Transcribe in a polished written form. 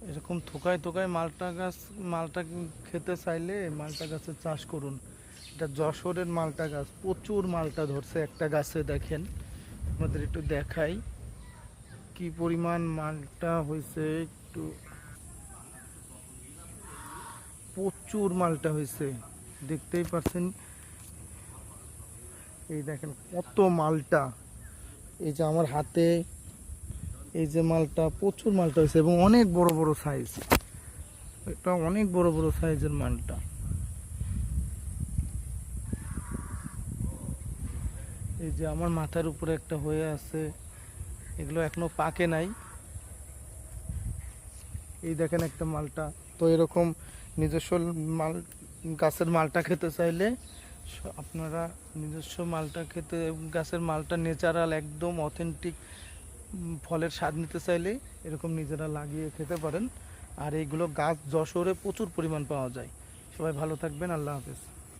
এরকম থোকায় থোকায় মালটা খেতে চাইলে মালটা গাছের চাষ করুন। এটা যশোরের মালটা গাছ, প্রচুর মালটা ধরছে একটা গাছে। দেখেন, আপনাদের একটু দেখাই কি পরিমাণ মালটা হয়েছে। একটু প্রচুর মালটা হয়েছে, দেখতেই পাচ্ছেন। এই দেখেন কত মালটা, এই যে আমার হাতে, এই যে মালটা, প্রচুর মালটা হয়েছে এবং অনেক বড় বড় সাইজ। এটা অনেক বড় বড় সাইজের মালটা। এই যে আমার মাথার উপরে একটা হয়ে আছে, এগুলো এখনো পাকে নাই। এই দেখেন একটা মালটা। তো এরকম নিজস্ব মাল, গাছের মালটা খেতে চাইলে আপনারা নিজস্ব মালটা খেতে, গাছের মালটা নেচারাল একদম অথেন্টিক ফলের স্বাদ নিতে চাইলে এরকম নিজেরা লাগিয়ে খেতে পারেন। আর এইগুলো গাছ যশোরে প্রচুর পরিমাণ পাওয়া যায়। সবাই ভালো থাকবেন, আল্লাহ হাফেজ।